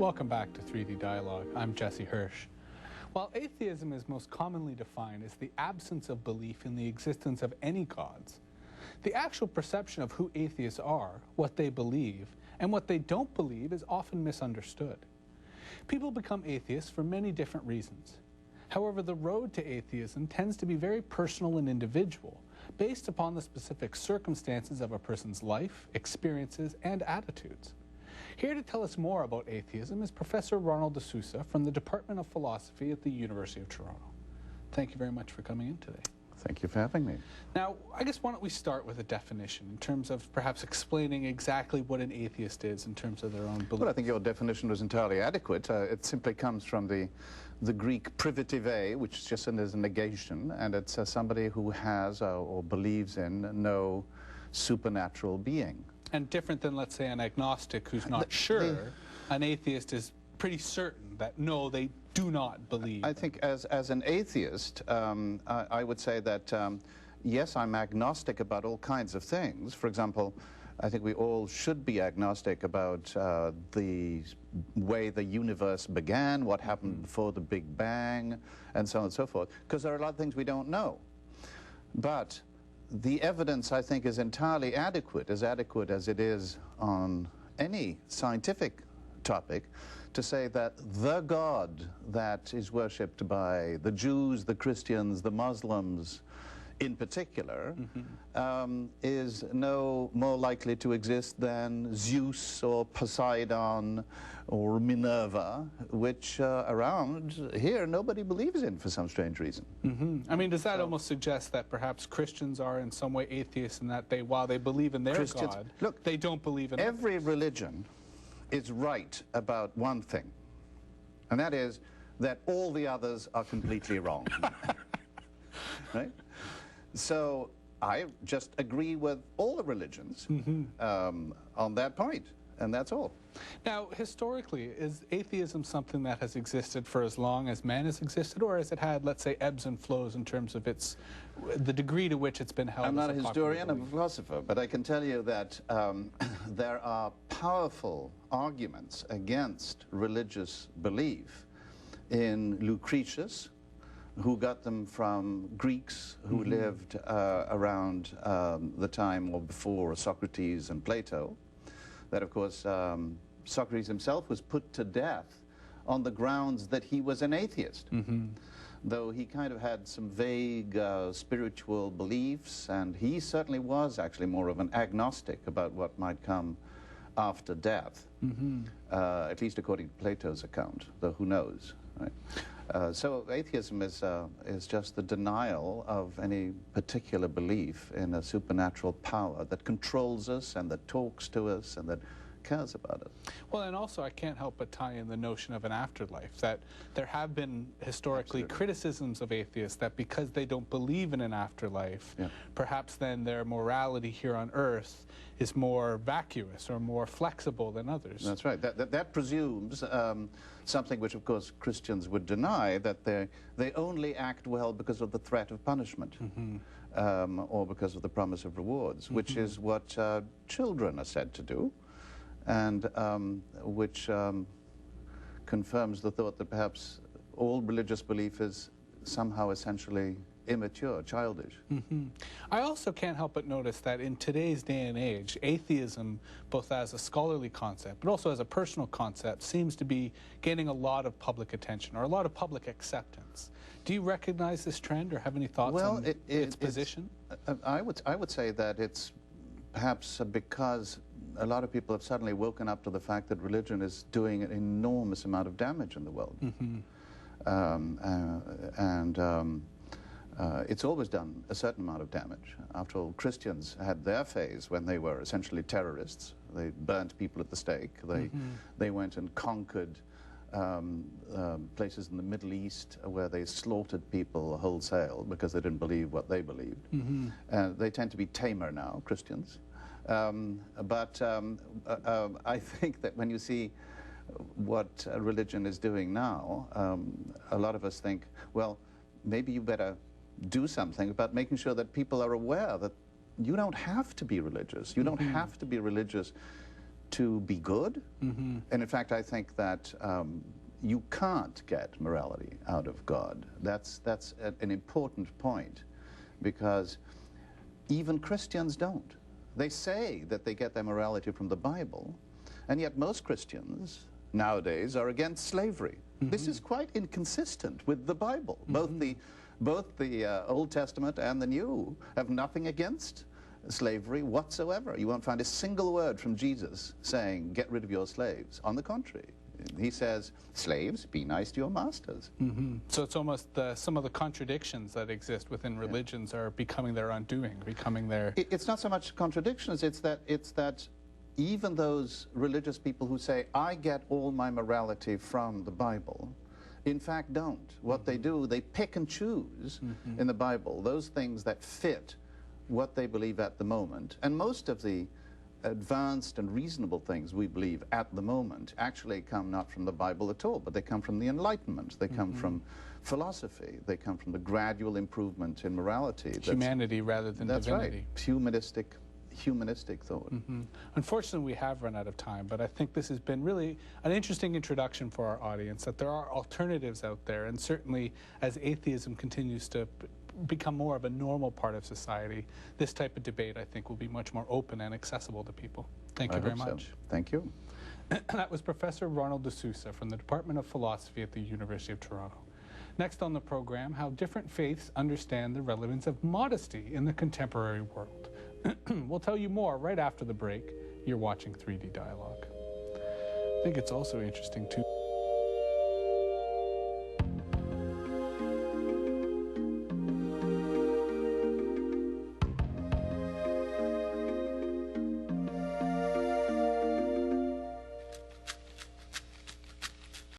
Welcome back to 3D Dialogue. I'm Jesse Hirsh. While atheism is most commonly defined as the absence of belief in the existence of any gods, the actual perception of who atheists are, what they believe, and what they don't believe is often misunderstood. People become atheists for many different reasons. However, the road to atheism tends to be very personal and individual, based upon the specific circumstances of a person's life, experiences, and attitudes. Here to tell us more about atheism is Professor Ronald de Sousa from the Department of Philosophy at the University of Toronto. Thank you very much for coming in today. Thank you for having me. Now, I guess why don't we start with a definition in terms of perhaps explaining exactly what an atheist is in terms of their own beliefs. Well, I think your definition was entirely adequate. It simply comes from the Greek privative, which just is a negation, and it's somebody who has or believes in no supernatural being. And different than, let's say, an agnostic who's not sure, an atheist is pretty certain that, no, they do not believe. I think as an atheist, I would say that, yes, I'm agnostic about all kinds of things. For example, I think we all should be agnostic about the way the universe began, what happened before the Big Bang, and so on and so forth, because there are a lot of things we don't know. But the evidence, I think, is entirely adequate as it is on any scientific topic, to say that the God that is worshipped by the Jews, the Christians, the Muslims in particular, is no more likely to exist than Zeus or Poseidon or Minerva, which around here nobody believes in for some strange reason. I mean, does that almost suggest that perhaps Christians are in some way atheists, and that they, while they believe in their God, look, they don't believe in every religion is right about one thing, and that is that all the others are completely wrong. Right? So I just agree with all the religions on that point, and that's all. Now, historically, is atheism something that has existed for as long as man has existed, or has it had, let's say, ebbs and flows in terms of the degree to which it's been held? I'm not a historian, I'm a philosopher, but I can tell you that there are powerful arguments against religious belief in Lucretius, who got them from Greeks who lived around the time or before Socrates and Plato. That, of course, Socrates himself was put to death on the grounds that he was an atheist, though he kind of had some vague spiritual beliefs, and he certainly was actually more of an agnostic about what might come after death, at least according to Plato's account, though who knows, right? So atheism is just the denial of any particular belief in a supernatural power that controls us and that talks to us and that cares about us. Well, and also I can't help but tie in the notion of an afterlife, that there have been historically criticisms of atheists that because they don't believe in an afterlife, perhaps then their morality here on earth is more vacuous or more flexible than others. That's right. That presumes something which, of course, Christians would deny, that they only act well because of the threat of punishment or because of the promise of rewards, which is what children are said to do, and which confirms the thought that perhaps all religious belief is somehow essentially immature, childish. I also can't help but notice that in today's day and age, atheism, both as a scholarly concept, but also as a personal concept, seems to be gaining a lot of public attention, or a lot of public acceptance. Do you recognize this trend, or have any thoughts on its position? I would say that it's perhaps because a lot of people have suddenly woken up to the fact that religion is doing an enormous amount of damage in the world. It's always done a certain amount of damage. After all, Christians had their phase when they were essentially terrorists. They burnt people at the stake. They went and conquered places in the Middle East where they slaughtered people wholesale because they didn't believe what they believed. They tend to be tamer now, Christians. But I think that when you see what religion is doing now, a lot of us think, well, maybe you better do something about making sure that people are aware that you don't have to be religious. You don't have to be religious to be good. And in fact, I think that you can't get morality out of God. That's an important point, because even Christians don't. They say that they get their morality from the Bible, and yet most Christians nowadays are against slavery. This is quite inconsistent with the Bible. Both the Old Testament and the New have nothing against slavery whatsoever. You won't find a single word from Jesus saying, get rid of your slaves. On the contrary, he says, slaves, be nice to your masters. So it's almost some of the contradictions that exist within religions are becoming their undoing, becoming their... It's not so much contradictions, it's that even those religious people who say, I get all my morality from the Bible, in fact don't. What they do, they pick and choose in the Bible those things that fit what they believe at the moment. And most of the advanced and reasonable things we believe at the moment actually come not from the Bible at all, but they come from the Enlightenment. They come from philosophy. They come from the gradual improvement in morality. Humanity rather than divinity. That's right. Humanistic thought. Unfortunately, we have run out of time, but I think this has been really an interesting introduction for our audience, that there are alternatives out there, and certainly as atheism continues to become more of a normal part of society, this type of debate, I think, will be much more open and accessible to people. Thank you very much. So. Thank you. That was Professor Ronald de Sousa from the Department of Philosophy at the University of Toronto. Next on the program, how different faiths understand the relevance of modesty in the contemporary world. We'll tell you more right after the break. You're watching 3D Dialogue. I think it's also interesting, too.